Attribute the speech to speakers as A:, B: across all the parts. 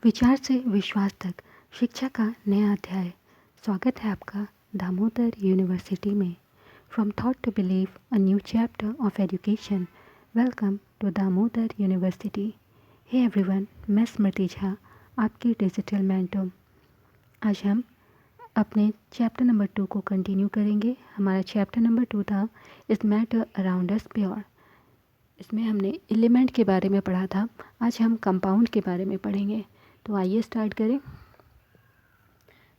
A: विचार से विश्वास तक शिक्षा का नया अध्याय। स्वागत है आपका दामोदर यूनिवर्सिटी में। From thought to believe, a new chapter of education. Welcome to Damodar university. Hey everyone, मैं स्मृति झा, आपकी डिजिटल मेंटर। आज हम अपने चैप्टर नंबर 2 को कंटिन्यू करेंगे। हमारा चैप्टर नंबर 2 था is matter around us pure. इसमें हमने एलिमेंट के बारे में पढ़ा था। आज हम कंपाउंड के बारे में पढ़ेंगे। तो आइए स्टार्ट करें।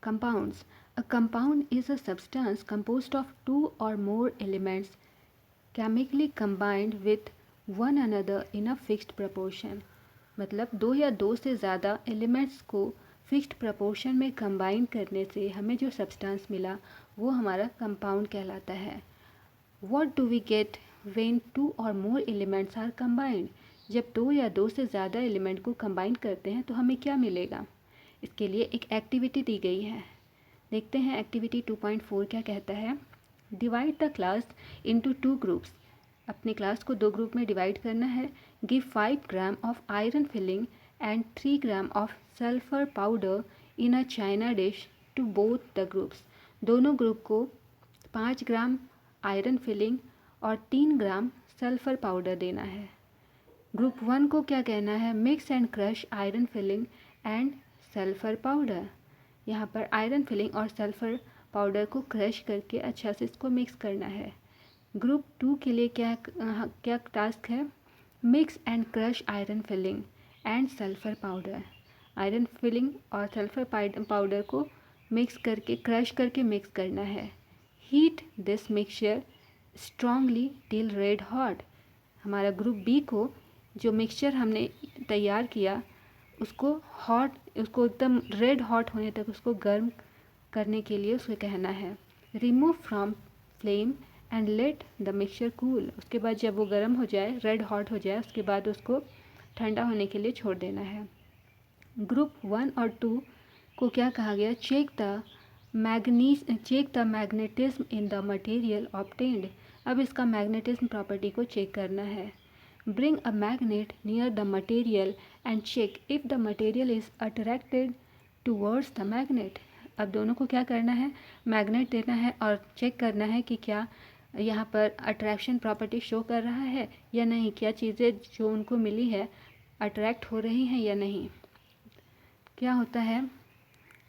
A: Compounds. A compound is a substance composed of two or more elements chemically combined with one another in a fixed proportion. मतलब दो या दो से ज़्यादा एलिमेंट्स को फिक्स्ड प्रपोर्शन में कंबाइन करने से हमें जो सब्सटेंस मिला वो हमारा कंपाउंड कहलाता है। What do we get when two or more elements are combined? जब दो या दो से ज़्यादा एलिमेंट को कंबाइन करते हैं तो हमें क्या मिलेगा? इसके लिए एक एक्टिविटी दी गई है। देखते हैं एक्टिविटी 2.4 क्या कहता है। Divide the class into 2 groups. अपने क्लास को 2 ग्रुप में डिवाइड करना है। Give 5 gram of iron filing and 3 gram of sulphur powder in a china dish to both the groups. दोनों ग्रुप को 5 ग्राम आयरन फिलिंग और 3 ग्राम सल्फर पाउडर देना है। ग्रुप 1 को क्या कहना है, mix and crush iron filing and sulphur powder. यहाँ पर आयरन फिलिंग और सल्फर पाउडर को क्रश करके अच्छा से इसको मिक्स करना है। ग्रुप 2 के लिए क्या टास्क है, mix and crush iron filing and sulphur powder. Iron filling और सल्फर पाउडर को मिक्स करके क्रश करके मिक्स करना है। Heat this mixture strongly till red hot. हमारा ग्रुप बी को जो मिक्सचर हमने तैयार किया उसको एकदम रेड हॉट होने तक उसको गर्म करने के लिए उसको कहना है। Remove from flame and let the mixture cool. उसके बाद जब वो गर्म हो जाए, रेड हॉट हो जाए, उसके बाद उसको ठंडा होने के लिए छोड़ देना है। ग्रुप 1 और 2 को क्या कहा गया, check the magnetism in the material obtained. अब इसका मैग्नेटिज्म प्रॉपर्टी को चेक करना है। Bring a magnet near the material and check if the material is attracted towards the magnet. अब दोनों को क्या करना है, मैग्नेट देना है और चेक करना है कि क्या यहाँ पर अट्रैक्शन प्रॉपर्टी शो कर रहा है या नहीं, क्या चीज़ें जो उनको मिली है अट्रैक्ट हो रही हैं या नहीं। क्या होता है,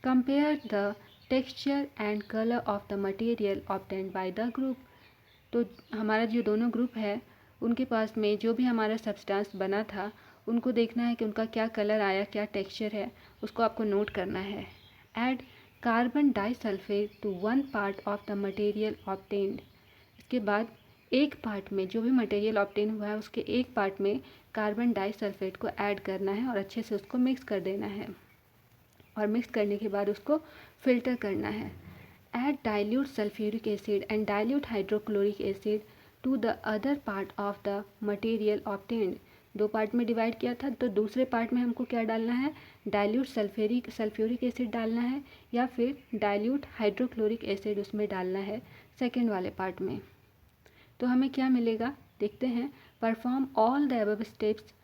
A: compare the texture and colour of the material obtained by the group. तो हमारा जो दोनों ग्रुप है उनके पास में जो भी हमारा सब्सटेंस बना था उनको देखना है कि उनका क्या कलर आया, क्या टेक्सचर है, उसको आपको नोट करना है। Add carbon disulphate to 1 part of the material obtained. इसके बाद एक पार्ट में जो भी मटेरियल ऑब्टेन हुआ है उसके एक पार्ट में कार्बन डाइसल्फेट को ऐड करना है और अच्छे से उसको मिक्स कर देना है। और मिक्स करने के बाद उसको फिल्टर करना है। Add dilute sulphuric acid and dilute hydrochloric acid to the other part of the material obtained. 2 part में डिवाइड किया था तो दूसरे पार्ट में हमको क्या डालना है, डाइल्यूट सल्फ्यूरिक एसिड डालना है या फिर डाइल्यूट हाइड्रोक्लोरिक एसिड उसमें डालना है सेकेंड वाले पार्ट में। तो हमें क्या मिलेगा देखते हैं। Perform all the above steps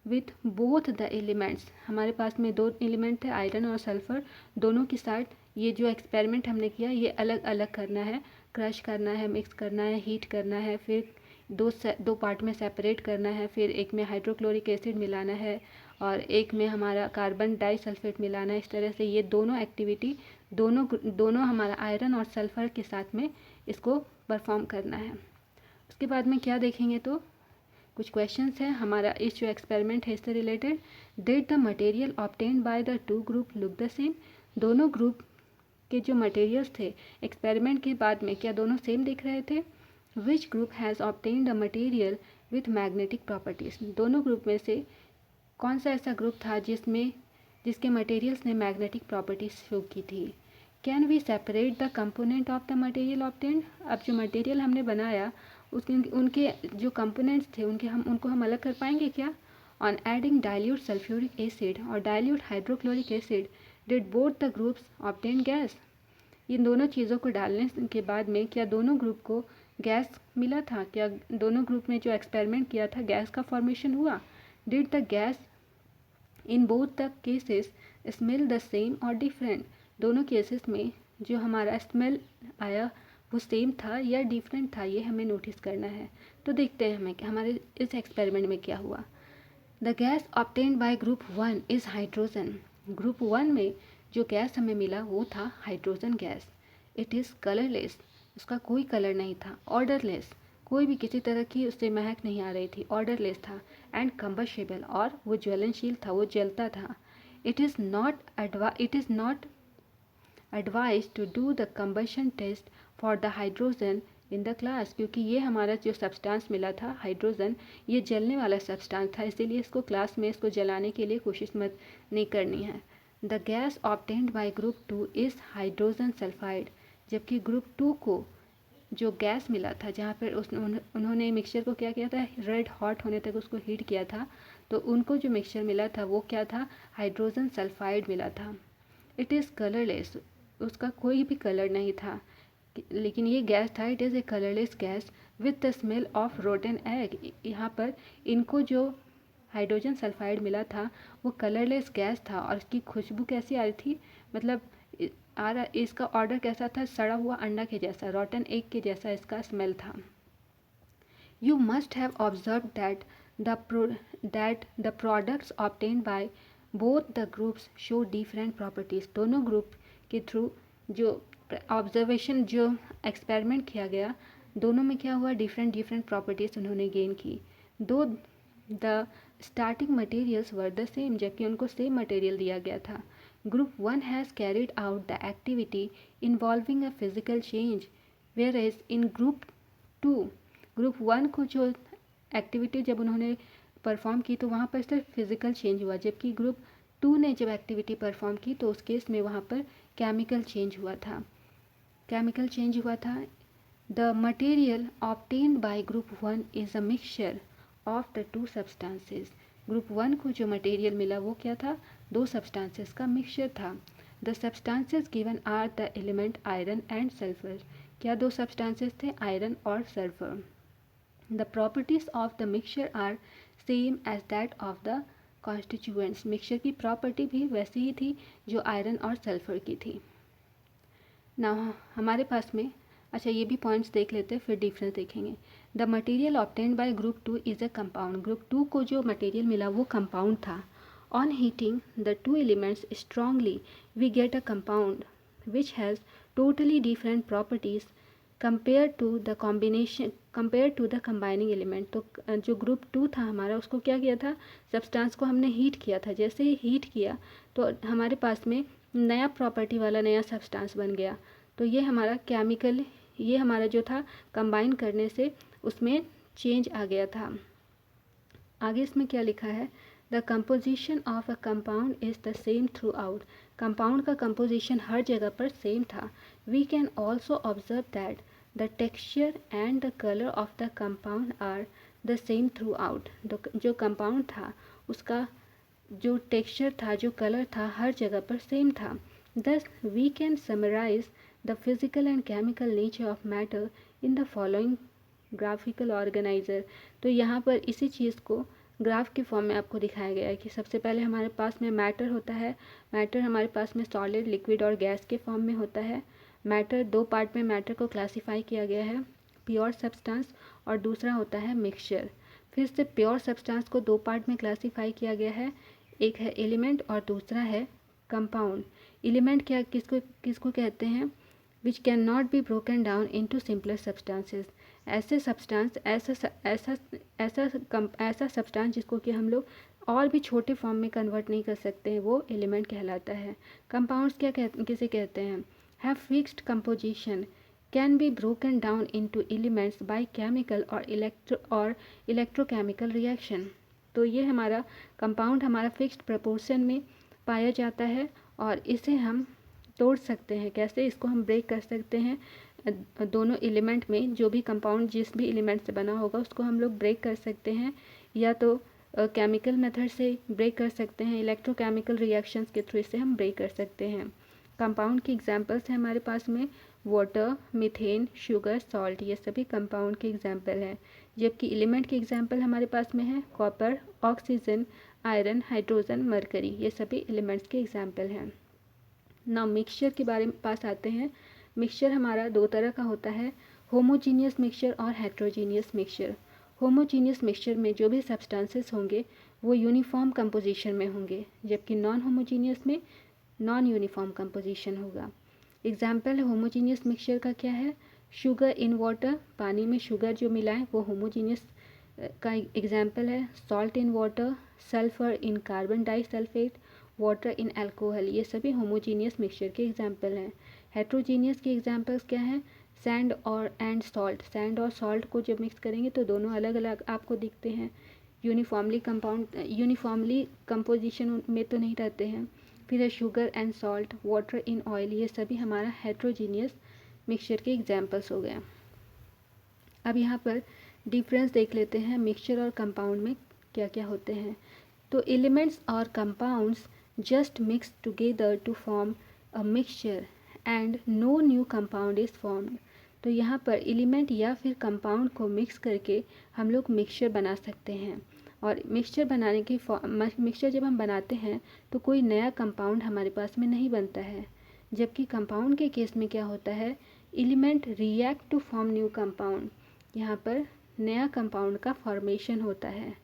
A: with both the elements. हमारे पास में 2 एलिमेंट थे, आयरन और सल्फर। दोनों के साथ ये जो एक्सपेरिमेंट हमने किया ये अलग अलग करना है, क्रश करना है, मिक्स करना है, हीट करना है, फिर दो पार्ट में सेपरेट करना है, फिर एक में हाइड्रोक्लोरिक एसिड मिलाना है और एक में हमारा कार्बन डाइसल्फेट मिलाना है। इस तरह से ये दोनों एक्टिविटी दोनों हमारा आयरन और सल्फर के साथ में इसको परफॉर्म करना है। उसके बाद में क्या देखेंगे तो कुछ क्वेश्चंस हैं हमारा इस जो एक्सपेरिमेंट है इससे related. Did the material obtained by the 2 group look the same. दोनों ग्रुप के जो मटेरियल्स थे एक्सपेरिमेंट के बाद में क्या दोनों सेम दिख रहे थे। Which group has obtained the material with magnetic properties. दोनों ग्रुप में से कौन सा ऐसा ग्रुप था जिसके मटेरियल्स ने मैग्नेटिक प्रॉपर्टीज शो की थी। Can we separate the component of the material obtained. अब जो मटेरियल हमने बनाया उनके जो कंपोनेंट्स थे उनको हम अलग कर पाएंगे क्या। On adding dilute sulphuric acid और dilute hydrochloric acid did both the groups obtain gas. इन दोनों चीज़ों को डालने के बाद में क्या दोनों ग्रुप को गैस मिला था, क्या दोनों ग्रुप में जो एक्सपेरिमेंट किया था गैस का फॉर्मेशन हुआ। Did the gas in both the cases smell the same और डिफरेंट, दोनों केसेस में जो हमारा स्मेल आया वो सेम था या डिफरेंट था, ये हमें नोटिस करना है। तो देखते हैं हमें कि हमारे इस एक्सपेरिमेंट में क्या हुआ। The gas obtained by group 1 is hydrogen. Group 1 में जो गैस हमें मिला वो था hydrogen gas. It is colourless, उसका कोई कलर नहीं था। ऑर्डरलेस, कोई भी किसी तरह की उससे महक नहीं आ रही थी, ऑर्डरलेस था। एंड कंबस्टेबल, और वो ज्वलनशील था, वो जलता था। It is not advised to do the combustion test for the hydrogen in the class, क्योंकि ये हमारा जो सब्सटेंस मिला था हाइड्रोजन, ये जलने वाला सब्सटेंस था, इसीलिए इसको क्लास में इसको जलाने के लिए कोशिश मत नहीं करनी है। The gas obtained by group 2 is hydrogen sulphide. जबकि ग्रुप 2 को जो गैस मिला था, जहाँ पर उन्होंने मिक्सचर को क्या किया था, रेड हॉट होने तक उसको हीट किया था, तो उनको जो मिक्सचर मिला था वो क्या था, हाइड्रोजन सल्फाइड मिला था। इट इज़ कलरलेस, उसका कोई भी कलर नहीं था, लेकिन ये गैस था, it is a colourless gas with the smell of rotten egg. यहाँ पर इनको जो हाइड्रोजन सल्फाइड मिला था वो कलरलेस गैस था, और इसकी खुशबू कैसी आ रही थी, मतलब इसका ऑर्डर कैसा था, सड़ा हुआ अंडा के जैसा, रोटन एग के जैसा इसका स्मेल था। You must have observe that the products obtained by both the groups show different properties. दोनों ग्रुप के थ्रू जो ऑब्जर्वेशन, जो एक्सपेरिमेंट किया गया, दोनों में क्या हुआ, डिफरेंट प्रॉपर्टीज़ उन्होंने गेन की। Though the starting materials were the same, जबकि उनको सेम मटेरियल दिया गया था। Group 1 has carried out the activity involving a physical change, whereas in group 1 को जो एक्टिविटी जब उन्होंने परफॉर्म की तो वहाँ पर सिर्फ फिजिकल चेंज हुआ, जबकि ग्रुप 2 ने जब एक्टिविटी परफॉर्म की तो उस केस में वहाँ पर केमिकल चेंज हुआ था। The material obtained by group 1 is a mixture of the two substances. Group 1 को जो मटेरियल मिला वो क्या था, दो सब्सटेंसेस का मिक्सचर था। The substances given are the element iron and sulphur. क्या दो सब्सटेंसेस थे, आयरन और sulphur. The properties of the mixture are same as that of the constituents. Mixture की प्रॉपर्टी भी वैसी ही थी जो आयरन और सल्फर की थी। ना हमारे पास में, अच्छा ये भी पॉइंट्स देख लेते हैं फिर डिफरेंस देखेंगे। The material obtained by group 2 is a compound. Group 2 को जो मटेरियल मिला वो कंपाउंड था। On heating the two elements strongly we get a compound which has totally different properties compare to the combining element. तो जो group 2 था हमारा, उसको क्या किया था, सब्सटेंस को हमने हीट किया था। जैसे ही हीट किया तो हमारे पास में नया प्रॉपर्टी वाला नया सब्सटेंस बन गया। तो ये हमारा केमिकल, ये हमारा जो था कंबाइन करने से उसमें चेंज आ गया था। आगे इसमें क्या लिखा है, the composition of a compound is the same throughout. Compound का कंपोजिशन हर जगह पर सेम था। We can also observe that the texture and the colour of the compound are the same throughout. जो compound था उसका जो texture था, जो कलर था, हर जगह पर सेम था। Thus, we can summarize the physical and chemical nature of matter in the following graphical organizer। तो यहाँ पर इसी चीज़ को ग्राफ के फॉर्म में आपको दिखाया गया है कि सबसे पहले हमारे पास में मैटर होता है। मैटर हमारे पास में सॉलिड, लिक्विड और गैस के फॉर्म में होता है। मैटर, दो पार्ट में मैटर को क्लासीफाई किया गया है, प्योर सब्सटेंस और दूसरा होता है मिक्सचर। फिर से प्योर सब्सटेंस को दो पार्ट में क्लासीफाई किया गया है, एक है एलिमेंट और दूसरा है कंपाउंड। एलिमेंट क्या किसको कहते हैं, which can not be broken down into simpler substances. ऐसे सब्सटेंस, ऐसा सब्सटेंस जिसको कि हम लोग और भी छोटे फॉर्म में कन्वर्ट नहीं कर सकते हैं, वो एलिमेंट कहलाता है। कंपाउंड्स किसे कहते हैं, have fixed composition, can be broken down into elements by chemical और इलेक्ट्रोकेमिकल रिएक्शन। तो ये हमारा कंपाउंड हमारा फिक्स्ड प्रपोर्शन में पाया जाता है और इसे हम तोड़ सकते हैं। कैसे, इसको हम ब्रेक कर सकते हैं। दोनों एलिमेंट में जो भी कंपाउंड जिस भी एलिमेंट से बना होगा उसको हम लोग ब्रेक कर सकते हैं, या तो केमिकल मेथड से ब्रेक कर सकते हैं, इलेक्ट्रोकेमिकल रिएक्शंस के थ्रू इसे हम ब्रेक कर सकते हैं। कंपाउंड की एग्जांपल्स हैं हमारे पास में वाटर, मीथेन, शुगर, सॉल्ट, ये सभी कंपाउंड के एग्जांपल हैं। जबकि एलिमेंट के एग्जांपल हमारे पास में है copper, oxygen, iron, hydrogen, mercury, ये सभी एलिमेंट्स के एग्जाम्पल हैं। नाउ मिक्सचर के बारे में पास आते हैं। मिक्सचर हमारा दो तरह का होता है, होमोजीनियस मिक्सचर और हेट्रोजीनियस मिक्सचर। होमोजीनियस मिक्सचर में जो भी सब्सटेंसेस होंगे वो यूनिफॉर्म कंपोजिशन में होंगे, जबकि नॉन होमोजीनियस में नॉन यूनिफॉर्म कंपोजिशन होगा। एग्जाम्पल होमोजीनियस मिक्सचर का क्या है, शुगर इन वाटर, पानी में शुगर जो मिलाएं वो होमोजीनियस का एग्जाम्पल है। Salt in water, sulphur in carbon disulphate, water in alcohol, ये सभी होमोजीनियस मिक्सचर के एग्जाम्पल हैं। हेट्रोजीनियस के एग्जाम्पल्स क्या हैं, सैंड एंड सॉल्ट, सैंड और सॉल्ट को जब मिक्स करेंगे तो दोनों अलग अलग आपको दिखते हैं, यूनिफॉर्मली कंपोजिशन में तो नहीं रहते हैं। फिर है sugar and salt, water in oil, ये सभी हमारा हेट्रोजीनियस मिक्सचर के एग्जाम्पल्स हो गए। अब यहाँ पर डिफरेंस देख लेते हैं मिक्सचर और कंपाउंड में क्या क्या होते हैं। तो एलिमेंट्स और compounds just mix together to form a mixture and no new compound is formed. तो यहाँ पर एलिमेंट या फिर कंपाउंड को मिक्स करके हम लोग मिक्सचर बना सकते हैं, और मिक्सचर जब हम बनाते हैं तो कोई नया कंपाउंड हमारे पास में नहीं बनता है। जबकि कंपाउंड के केस में क्या होता है, element react to form new compound, यहाँ पर नया कंपाउंड का फॉर्मेशन होता है।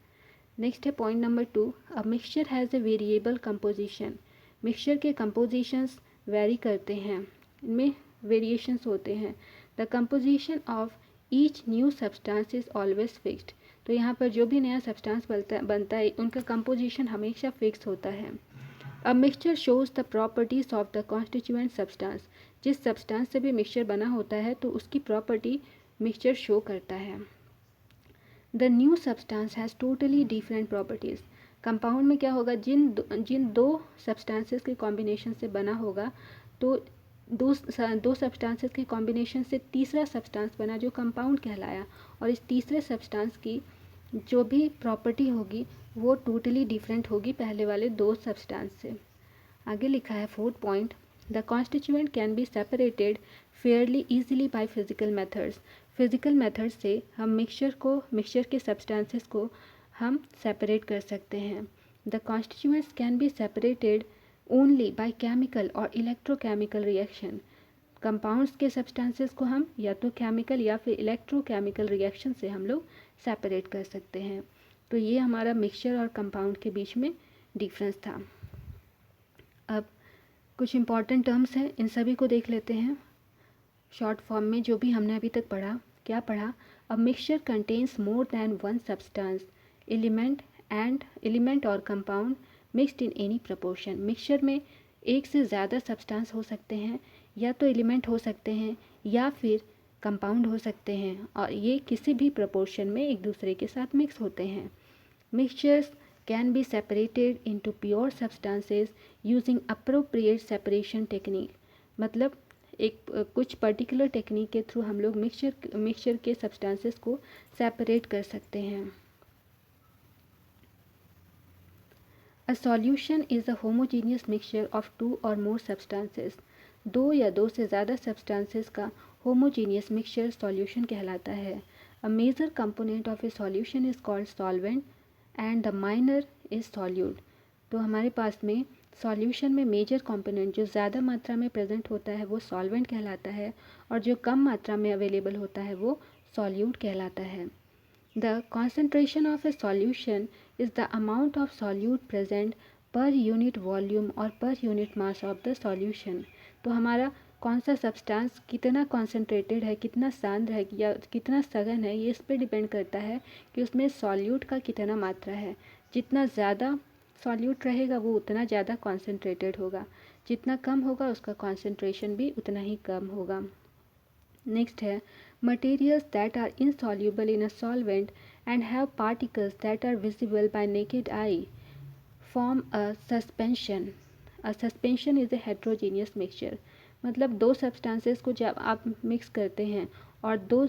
A: नेक्स्ट है point number 2, a mixture has a variable composition. Mixture के कंपोजिशंस वेरी करते हैं, इनमें वेरिएशंस होते हैं। The composition of each new substance is always fixed. तो यहाँ पर जो भी नया सब्सटेंस बनता है उनका कंपोजिशन हमेशा फिक्स होता है। A mixture shows the properties of the constituent substance. जिस सब्सटेंस से भी मिक्सचर बना होता है तो उसकी प्रॉपर्टी मिक्सचर शो करता है। The new substance has totally different properties. Compound में क्या होगा, जिन दो सब्सटेंसेस के कॉम्बिनेशन से बना होगा तो दो सब्सटेंसेस के कॉम्बिनेशन से तीसरा सब्सटेंस बना जो कंपाउंड कहलाया, और इस तीसरे सब्सटेंस की जो भी प्रॉपर्टी होगी वो टोटली डिफरेंट होगी पहले वाले दो सब्सटेंस से। आगे लिखा है 4th point, the constituent can be separated Fairlie easily by physical methods. Physical method से हम मिक्सचर के सब्सटेंसेस को हम सेपरेट कर सकते हैं। The constituents can be separated only by chemical और इलेक्ट्रोकेमिकल रिएक्शन। कंपाउंड्स के सब्सटेंसेस को हम या तो केमिकल या फिर इलेक्ट्रोकेमिकल रिएक्शन से हम लोग सेपरेट कर सकते हैं। तो ये हमारा मिक्सचर और कंपाउंड के बीच में डिफरेंस था। अब कुछ इम्पॉर्टेंट टर्म्स हैं, इन सभी को देख लेते हैं शॉर्ट फॉर्म में। जो भी हमने अभी तक पढ़ा, क्या पढ़ा, a mixture contains more than one substance, element और compound mixed in any proportion. Mixture में एक से ज़्यादा सब्सटेंस हो सकते हैं, या तो एलिमेंट हो सकते हैं या फिर कंपाउंड हो सकते हैं, और ये किसी भी प्रपोर्शन में एक दूसरे के साथ मिक्स होते हैं। Mixtures can be separated into pure substances using appropriate separation technique. मतलब एक कुछ पर्टिकुलर टेक्निक के थ्रू हम लोग मिक्सचर के सब्सटेंसेस को सेपरेट कर सकते हैं। A solution is a homogeneous mixture of 2 और मोर सब्सटेंसेस। दो या दो से ज़्यादा सब्सटेंसेस का होमोजीनियस मिक्सचर सॉल्यूशन कहलाता है। A major component of a solution is called solvent and the minor is solute. तो हमारे पास में सॉल्यूशन में मेजर कंपोनेंट जो ज़्यादा मात्रा में प्रेजेंट होता है वो सॉल्वेंट कहलाता है, और जो कम मात्रा में अवेलेबल होता है वो सॉल्यूट कहलाता है। The concentration of a solution is the amount of solute present per unit volume और per unit mass of the solution. तो हमारा कौन सा सब्सटेंस कितना कॉन्सेंट्रेटेड है, कितना सांद्र है या कितना सघन है, ये इस पर डिपेंड करता है कि उसमें सॉल्यूट का कितना मात्रा है। जितना ज़्यादा सॉल्यूट रहेगा वो उतना ज़्यादा कॉन्सेंट्रेटेड होगा, जितना कम होगा उसका कॉन्सेंट्रेशन भी उतना ही कम होगा। नेक्स्ट है materials that are insoluble in a solvent and have particles that are visible by naked eye form a suspension. A suspension is a heterogeneous mixture. मतलब दो सब्सटेंसेस को जब आप मिक्स करते हैं और दो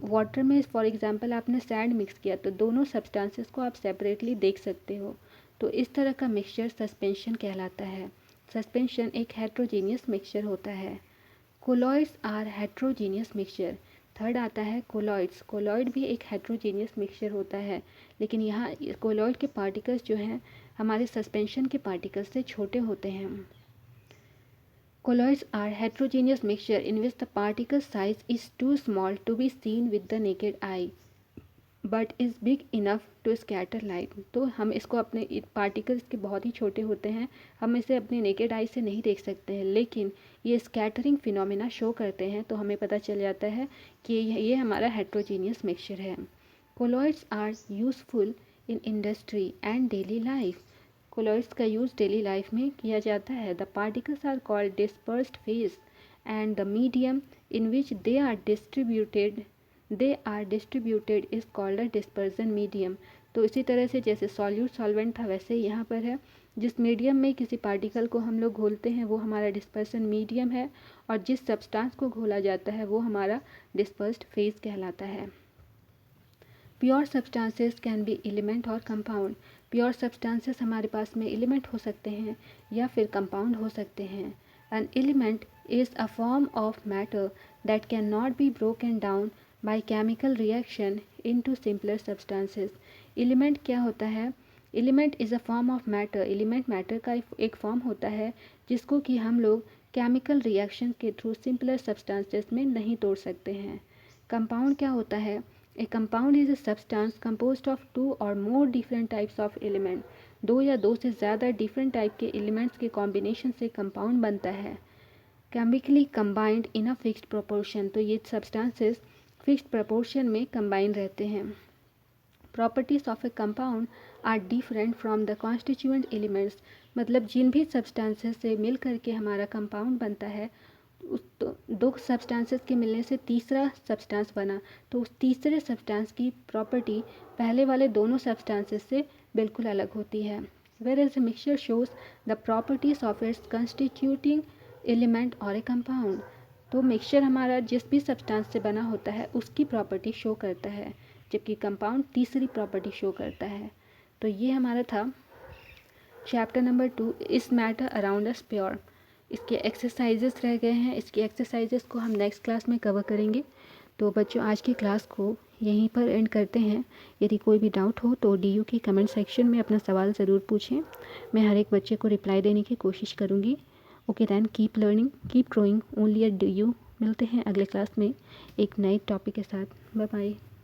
A: वाटर में फॉर एग्जांपल आपने सैंड मिक्स किया तो दोनों सब्सटेंसेस को आप सेपरेटली देख सकते हो, तो इस तरह का मिक्सचर सस्पेंशन कहलाता है। सस्पेंशन एक हेट्रोजीनियस मिक्सचर होता है। Colloids are heterogeneous mixture. Third आता है कोलॉइड्स। कोलॉइड भी एक हेट्रोजीनियस मिक्सचर होता है, लेकिन यहाँ कोलॉइड के पार्टिकल्स जो हैं हमारे सस्पेंशन के पार्टिकल्स से छोटे होते हैं। Colloids are heterogeneous mixture in which the particle size is too small to be seen with the naked eye but is big enough to scatter light। तो हम इसको अपने पार्टिकल्स के बहुत ही छोटे होते हैं, हम इसे अपनी नेकेड आई से नहीं देख सकते हैं, लेकिन ये स्कैटरिंग फिनोमेना शो करते हैं तो हमें पता चल जाता है कि ये हमारा हेट्रोजीनियस मिक्सचर है। Colloids are useful in industry and daily life. Colloids का यूज़ डेली लाइफ में किया जाता है। The particles are called dispersed phase and the medium in which they are distributed is called a dispersion medium. तो इसी तरह से जैसे सॉल्यूट सॉल्वेंट था वैसे ही यहाँ पर है, जिस मीडियम में किसी पार्टिकल को हम लोग घोलते हैं वो हमारा डिस्पर्सन मीडियम है, और जिस सब्सटेंस को घोला जाता है वो हमारा डिस्पर्स्ड फेज कहलाता है। Pure substances can be element और कंपाउंड। प्योर सब्सटेंसेस हमारे पास में एलिमेंट हो सकते हैं या फिर कंपाउंड हो सकते हैं। An element is a form of matter that can not be broken down by chemical reaction into simpler substances. Element क्या होता है? Element is a form of matter. Element matter का एक फॉर्म होता है जिसको कि हम लोग केमिकल रिएक्शन के थ्रू सिंपलर सब्सटेंसेस में नहीं तोड़ सकते हैं। कंपाउंड क्या होता है? A compound is a substance composed of two or more different types of element। दो या दो से ज़्यादा डिफरेंट टाइप के एलिमेंट्स के कॉम्बिनेशन से कंपाउंड बनता है। Chemically combined in a fixed proportion. तो ये सब्सटेंसेस फिक्स्ड प्रोपोर्शन में कंबाइन रहते हैं। Properties of a compound are different from the constituent elements. मतलब जिन भी सब्सटेंसेस से मिल करके हमारा कंपाउंड बनता है, उस दो सब्सटेंसेस के मिलने से तीसरा सब्सटेंस बना, तो उस तीसरे सब्सटेंस की प्रॉपर्टी पहले वाले दोनों सब्सटेंसेस से बिल्कुल अलग होती है। Whereas a mixture shows the properties of its constituting element और ए कंपाउंड। तो मिक्सचर हमारा जिस भी सब्सटेंस से बना होता है उसकी प्रॉपर्टी शो करता है, जबकि कंपाउंड तीसरी प्रॉपर्टी शो करता है। तो ये हमारा था चैप्टर नंबर 2, इस मैटर अराउंड अस प्योर। इसके एक्सरसाइजेस रह गए हैं, इसकी एक्सरसाइजेस को हम नेक्स्ट क्लास में कवर करेंगे। तो बच्चों आज की क्लास को यहीं पर एंड करते हैं। यदि कोई भी डाउट हो तो डीयू की कमेंट सेक्शन में अपना सवाल ज़रूर पूछें, मैं हर एक बच्चे को रिप्लाई देने की कोशिश करूँगी। Okay then, keep learning, keep growing only at DU. मिलते हैं अगले क्लास में एक नए टॉपिक के साथ। Bye bye.